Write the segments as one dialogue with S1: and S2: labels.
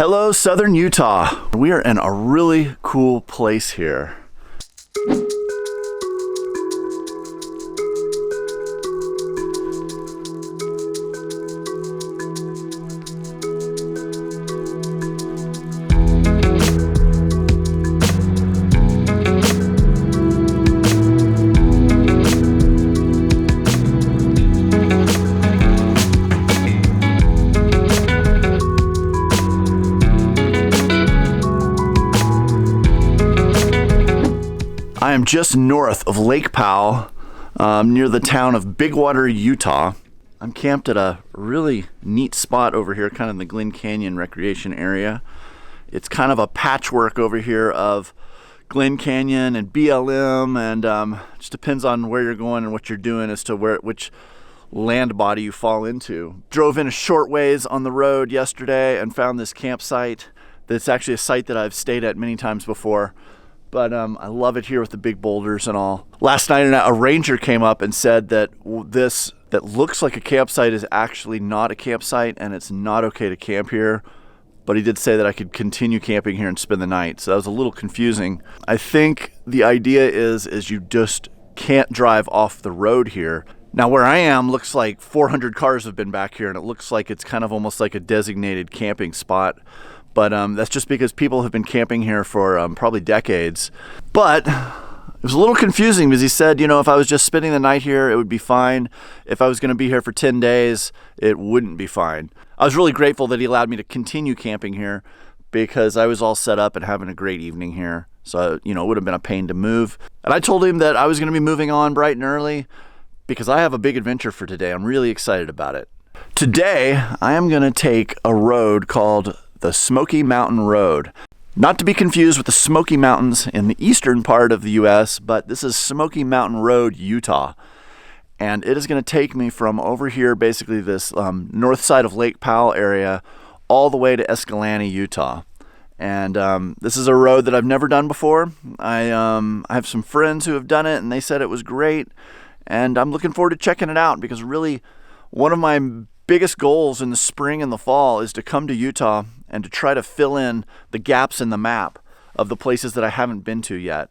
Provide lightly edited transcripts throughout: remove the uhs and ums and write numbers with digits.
S1: Hello, Southern Utah. We are in a really cool place here. I am just north of Lake Powell, near the town of Bigwater, Utah. I'm camped at a really neat spot over here, kind of in the Glen Canyon recreation area. It's kind of a patchwork over here of Glen Canyon and BLM, and just depends on where you're going and what you're doing as to which land body you fall into. Drove in a short ways on the road yesterday and found this campsite that's actually a site that I've stayed at many times before. But I love it here with the big boulders and all. Last night a ranger came up and said that this that looks like a campsite is actually not a campsite and it's not okay to camp here. But he did say that I could continue camping here and spend the night. So that was a little confusing. I think the idea is you just can't drive off the road here. Now where I am looks like 400 cars have been back here and it looks like it's kind of almost like a designated camping spot. But that's just because people have been camping here for probably decades. But it was a little confusing because he said, you know, if I was just spending the night here, it would be fine. If I was going to be here for 10 days, it wouldn't be fine. I was really grateful that he allowed me to continue camping here because I was all set up and having a great evening here. So, you know, it would have been a pain to move. And I told him that I was going to be moving on bright and early because I have a big adventure for today. I'm really excited about it. Today, I am going to take a road called the Smokey Mountain Road. Not to be confused with the Smoky Mountains in the eastern part of the U.S., but this is Smokey Mountain Road, Utah. And it is going to take me from over here, basically this north side of Lake Powell area, all the way to Escalante, Utah. And this is a road that I've never done before. I have some friends who have done it, and they said it was great. And I'm looking forward to checking it out because really one of my biggest goals in the spring and the fall is to come to Utah and to try to fill in the gaps in the map of the places that I haven't been to yet.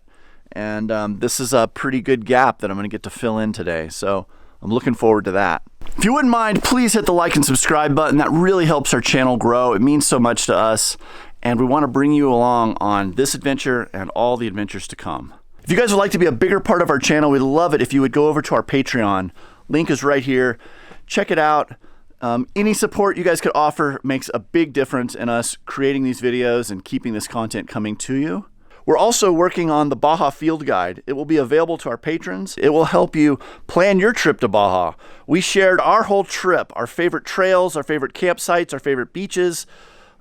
S1: And this is a pretty good gap that I'm going to get to fill in today. So I'm looking forward to that. If you wouldn't mind, please hit the like and subscribe button. That really helps our channel grow. It means so much to us. And we want to bring you along on this adventure and all the adventures to come. If you guys would like to be a bigger part of our channel, we'd love it if you would go over to our Patreon. Link is right here. Check it out. Any support you guys could offer makes a big difference in us creating these videos and keeping this content coming to you. We're also working on the Baja Field Guide. It will be available to our patrons. It will help you plan your trip to Baja. We shared our whole trip, our favorite trails, our favorite campsites, our favorite beaches,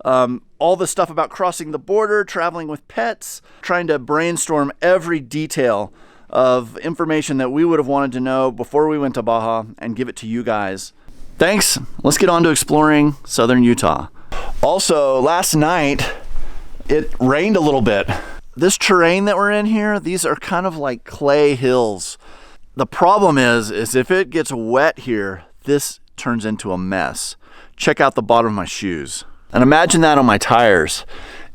S1: all the stuff about crossing the border, traveling with pets, trying to brainstorm every detail of information that we would have wanted to know before we went to Baja and give it to you guys. Thanks. Let's get on to exploring Southern Utah. Also, last night, it rained a little bit. This terrain that we're in here, these are kind of like clay hills. The problem is if it gets wet here, this turns into a mess. Check out the bottom of my shoes. And imagine that on my tires.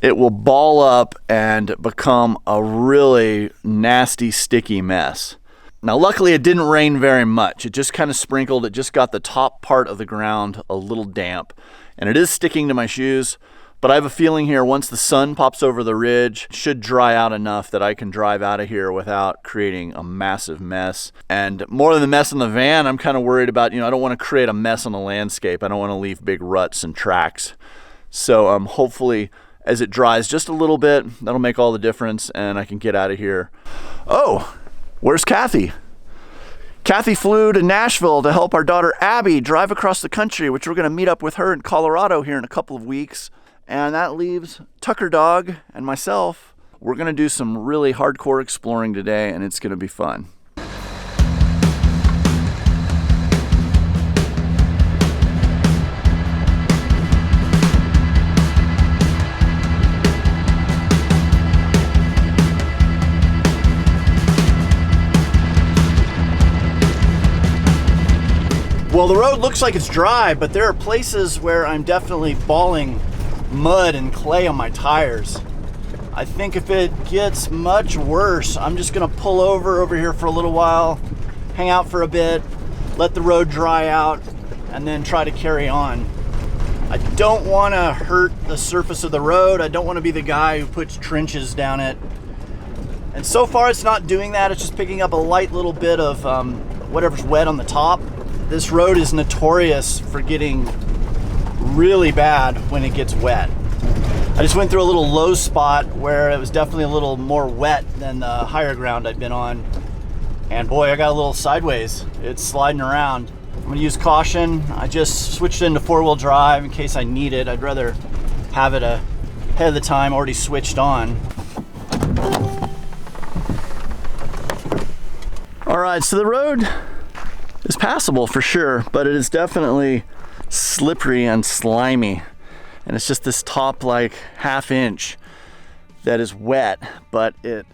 S1: It will ball up and become a really nasty, sticky mess. Now, luckily, it didn't rain very much. It just kind of sprinkled. It just got the top part of the ground a little damp. And it is sticking to my shoes. But I have a feeling here, once the sun pops over the ridge, it should dry out enough that I can drive out of here without creating a massive mess. And more than the mess in the van, I'm kind of worried about, I don't want to create a mess on the landscape. I don't want to leave big ruts and tracks. So hopefully, as it dries just a little bit, that'll make all the difference and I can get out of here. Oh! Where's Kathy? Kathy flew to Nashville to help our daughter Abby drive across the country, which we're going to meet up with her in Colorado here in a couple of weeks. And that leaves Tucker Dog and myself. We're going to do some really hardcore exploring today, and it's going to be fun. Well, the road looks like it's dry, but there are places where I'm definitely balling mud and clay on my tires. I think if it gets much worse, I'm just gonna pull over here for a little while, hang out for a bit, let the road dry out, and then try to carry on. I don't wanna hurt the surface of the road. I don't wanna be the guy who puts trenches down it. And so far it's not doing that. It's just picking up a light little bit of whatever's wet on the top. This road is notorious for getting really bad when it gets wet. I just went through a little low spot where it was definitely a little more wet than the higher ground I'd been on. And boy, I got a little sideways. It's sliding around. I'm gonna use caution. I just switched into 4-wheel drive in case I need it. I'd rather have it ahead of the time already switched on. All right, so the road is passable for sure, but it is definitely slippery and slimy. And it's just this top like ½ inch that is wet, but it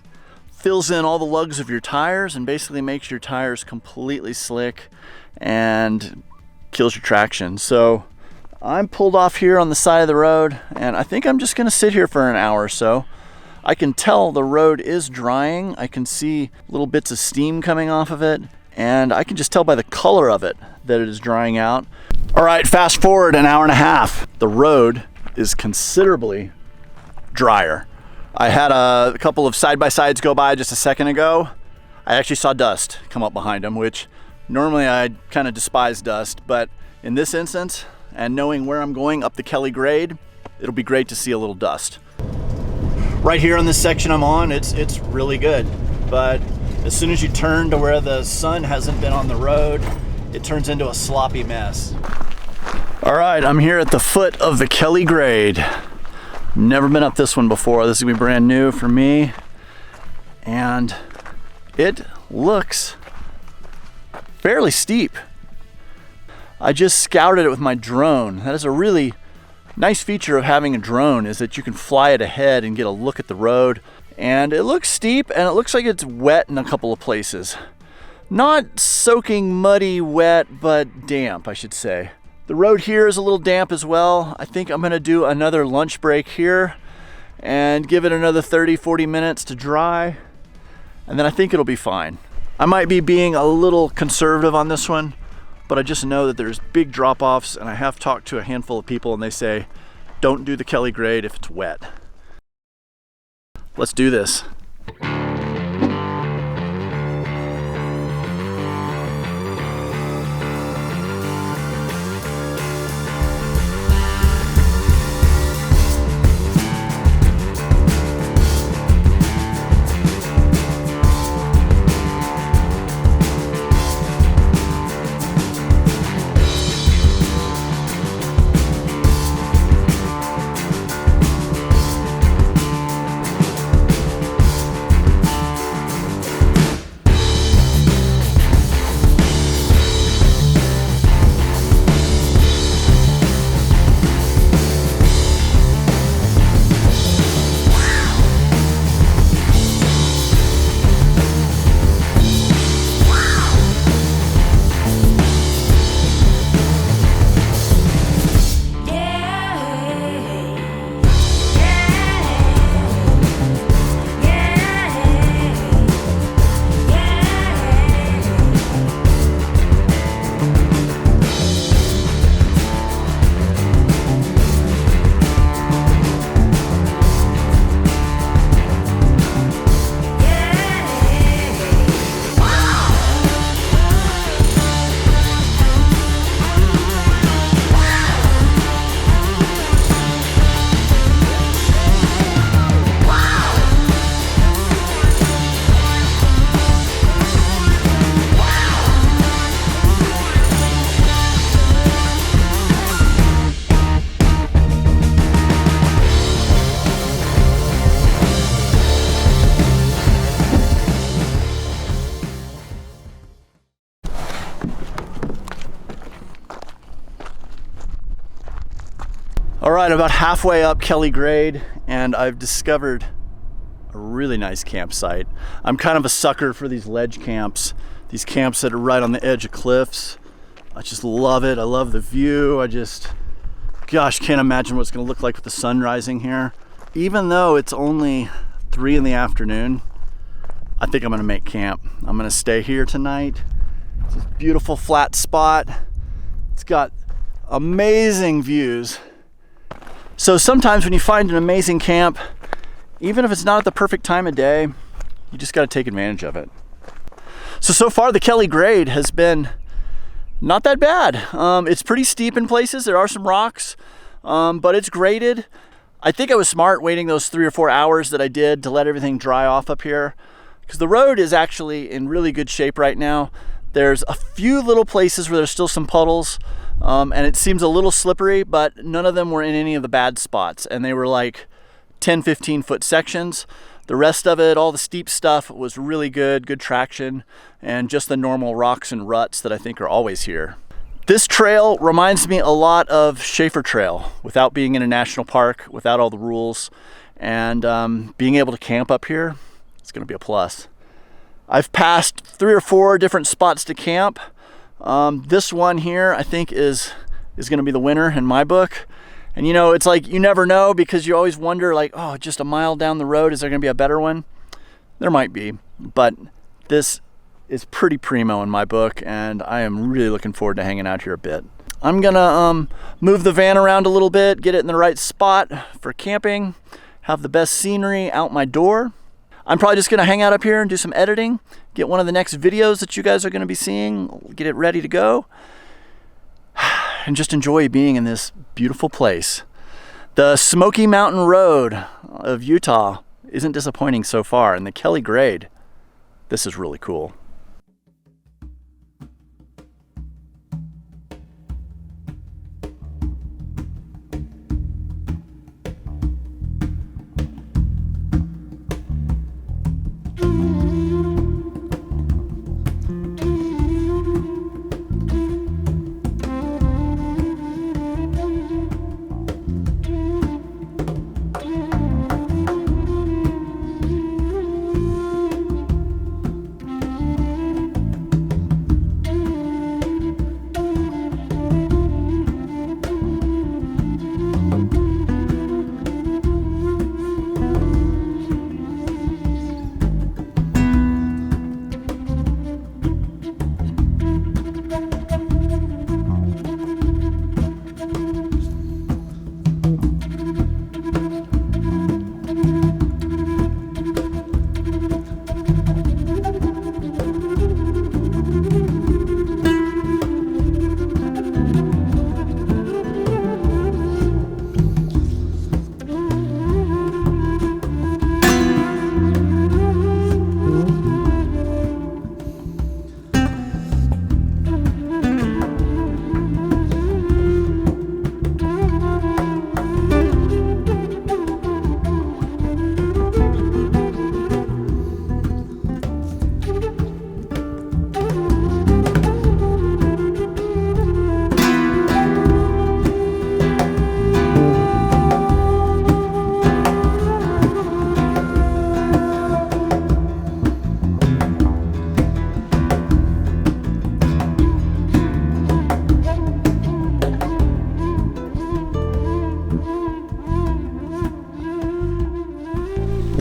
S1: fills in all the lugs of your tires and basically makes your tires completely slick and kills your traction. So I'm pulled off here on the side of the road, and I think I'm just gonna sit here for an hour or so. I can tell the road is drying. I can see little bits of steam coming off of it, and I can just tell by the color of it that it is drying out. All right, fast forward an hour and a half. The road is considerably drier. I had a couple of side-by-sides go by just a second ago. I actually saw dust come up behind them, which normally I kind of despise dust, but in this instance, and knowing where I'm going up the Kelly grade, it'll be great to see a little dust. Right here on this section I'm on, it's really good, but as soon as you turn to where the sun hasn't been on the road, it turns into a sloppy mess. All right, I'm here at the foot of the Kelly grade. Never been up this one before. This is gonna be brand new for me. And it looks fairly steep. I just scouted it with my drone. That is a really nice feature of having a drone, is that you can fly it ahead and get a look at the road. And it looks steep, and it looks like it's wet in a couple of places. Not soaking muddy wet, but damp, I should say. The road here is a little damp as well. I think I'm gonna do another lunch break here and give it another 30-40 minutes to dry, and then I think it'll be fine. I might be being a little conservative on this one, but I just know that there's big drop-offs, and I have talked to a handful of people and they say, don't do the Kelly grade if it's wet. Let's do this. All right, about halfway up Kelly grade, and I've discovered a really nice campsite. I'm kind of a sucker for these ledge camps, these camps that are right on the edge of cliffs. I just love it. I love the view. I just Gosh, can't imagine what it's gonna look like with the sun rising here. Even though it's only 3 in the afternoon, I think I'm gonna make camp. I'm gonna stay here tonight. It's this beautiful flat spot. It's got amazing views. So sometimes when you find an amazing camp, even if it's not at the perfect time of day, you just gotta take advantage of it. So far the Kelly grade has been not that bad. It's pretty steep in places. There are some rocks, but it's graded. I think I was smart waiting those 3 or 4 hours that I did to let everything dry off up here, because the road is actually in really good shape right now. There's a few little places where there's still some puddles, and it seems a little slippery, but none of them were in any of the bad spots, and they were like 10-15 foot sections. The rest of it, all the steep stuff, was really good traction, and just the normal rocks and ruts that I think are always here. This trail reminds me a lot of Schaefer Trail, without being in a national park, without all the rules, and being able to camp up here, it's gonna be a plus. I've passed 3 or 4 different spots to camp. This one here, I think, is gonna be the winner in my book. And you know, it's like, you never know, because you always wonder, like, oh, just a mile down the road, is there gonna be a better one? There might be, but this is pretty primo in my book, and I am really looking forward to hanging out here a bit. I'm gonna move the van around a little bit, get it in the right spot for camping, have the best scenery out my door. I'm probably just gonna hang out up here and do some editing, get one of the next videos that you guys are gonna be seeing, get it ready to go, and just enjoy being in this beautiful place. The Smokey Mountain Road of Utah isn't disappointing so far, and the Kelly grade, this is really cool.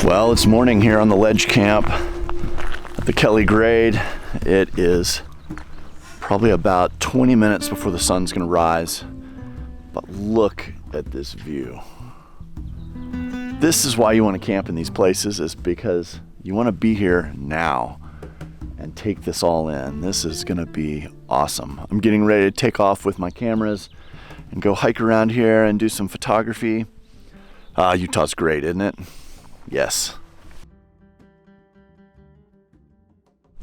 S1: Well, it's morning here on the ledge camp at the Kelly grade. It is probably about 20 minutes before the sun's gonna rise, but look at this view. This is why you want to camp in these places, is because you want to be here now and take this all in. This is gonna be awesome. I'm getting ready to take off with my cameras and go hike around here and do some photography. Utah's great, isn't it? Yes.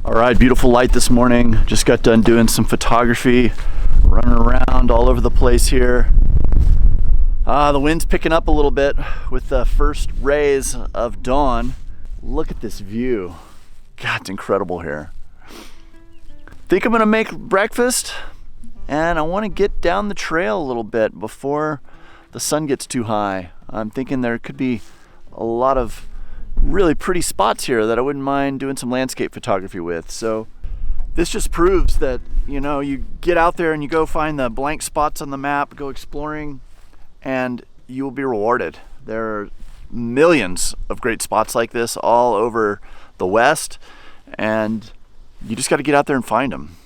S1: All right, beautiful light this morning. Just got done doing some photography, running around all over the place here. The wind's picking up a little bit with the first rays of dawn. Look at this view. God, it's incredible here. Think I'm gonna make breakfast, and I wanna get down the trail a little bit before the sun gets too high. I'm thinking there could be a lot of really pretty spots here that I wouldn't mind doing some landscape photography with. So this just proves that, you know, you get out there and you go find the blank spots on the map, go exploring, and you will be rewarded. There are millions of great spots like this all over the West, and you just got to get out there and find them.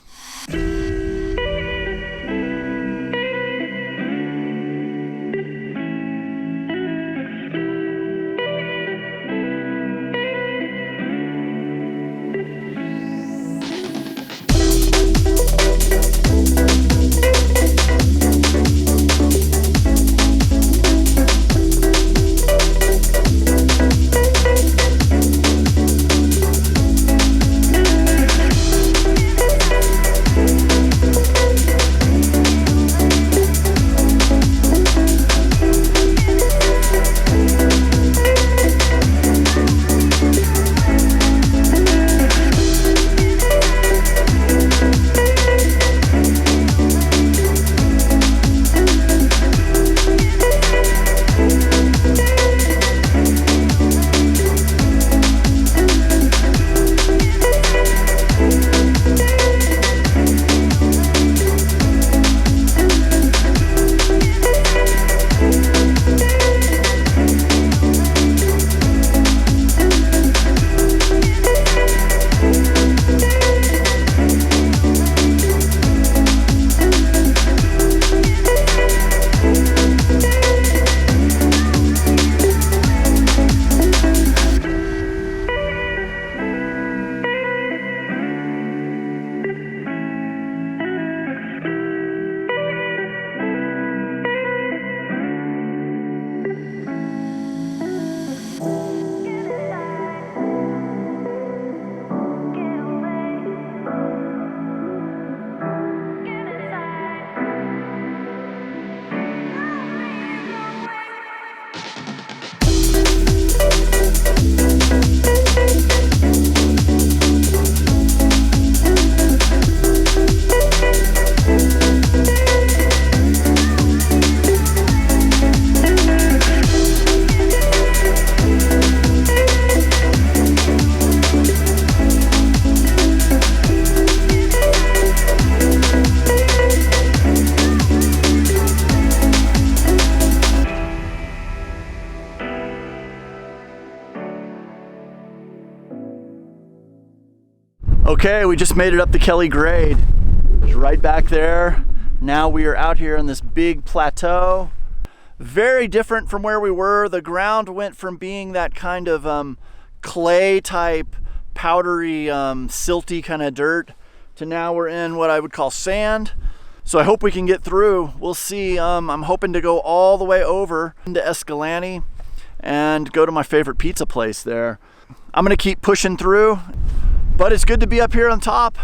S1: Okay, we just made it up the Kelly Grade. It's right back there. Now we are out here on this big plateau. Very different from where we were. The ground went from being that kind of clay type, powdery, silty kind of dirt to now we're in what I would call sand. So I hope we can get through. We'll see. I'm hoping to go all the way over into Escalante and go to my favorite pizza place there. I'm gonna keep pushing through, but it's good to be up here on top.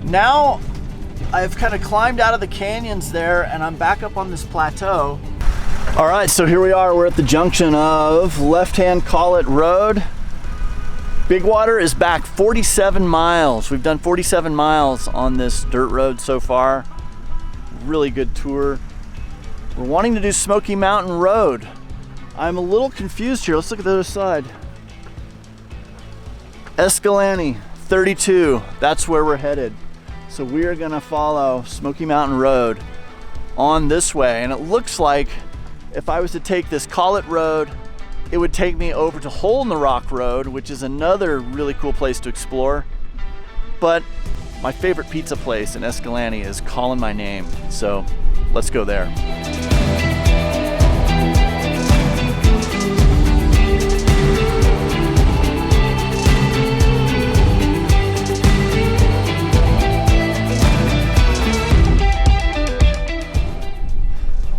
S1: Now I've kind of climbed out of the canyons there and I'm back up on this plateau. All right, so here we are. We're at the junction of left-hand Collet Road. Big Water is back 47 miles. We've done 47 miles on this dirt road so far. Really good tour. We're wanting to do Smokey Mountain Road. I'm a little confused here. Let's look at the other side. Escalante 32, that's where we're headed. So we are gonna follow Smokey Mountain Road on this way, and it looks like if I was to take this Collet Road, it would take me over to Hole in the Rock Road, which is another really cool place to explore. But my favorite pizza place in Escalante is calling my name, so let's go there.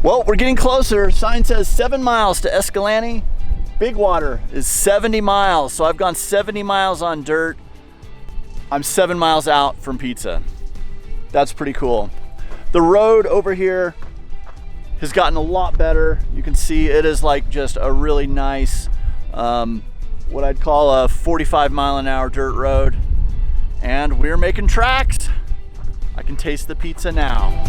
S1: Well, we're getting closer. Sign says 7 miles to Escalante. Big Water is 70 miles, so I've gone 70 miles on dirt. I'm 7 miles out from pizza. That's pretty cool. The road over here has gotten a lot better. You can see it is like just a really nice, what I'd call a 45-mile-an-hour dirt road. And we're making tracks. I can taste the pizza now.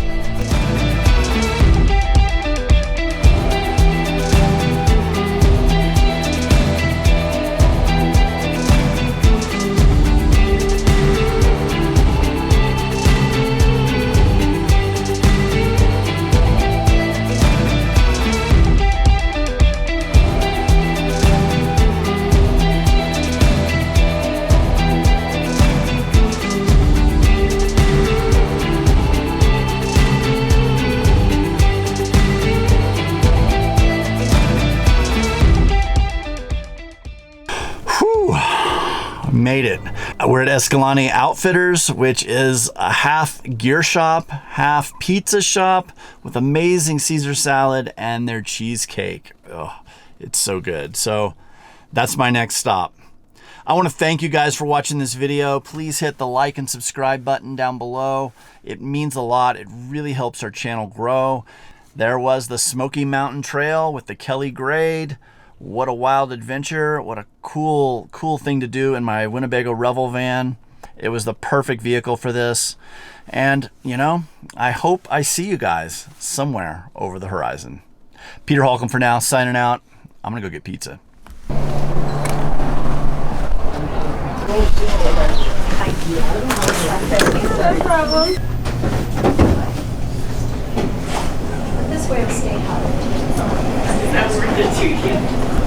S1: Made it. We're at Escalante Outfitters, which is a half gear shop, half pizza shop with amazing Caesar salad and their cheesecake. Oh, it's so good. So that's my next stop. I want to thank you guys for watching this video. Please hit the like and subscribe button down below. It means a lot. It really helps our channel grow. There was the Smoky Mountain Trail with the Kelly Grade. What a wild adventure. What a cool thing to do in my Winnebago Revel van. It was the perfect vehicle for this. And, you know, I hope I see you guys somewhere over the horizon. Peter Holcomb for now, signing out. I'm gonna go get pizza.
S2: No problem. This way will stay hot. That's worth it too.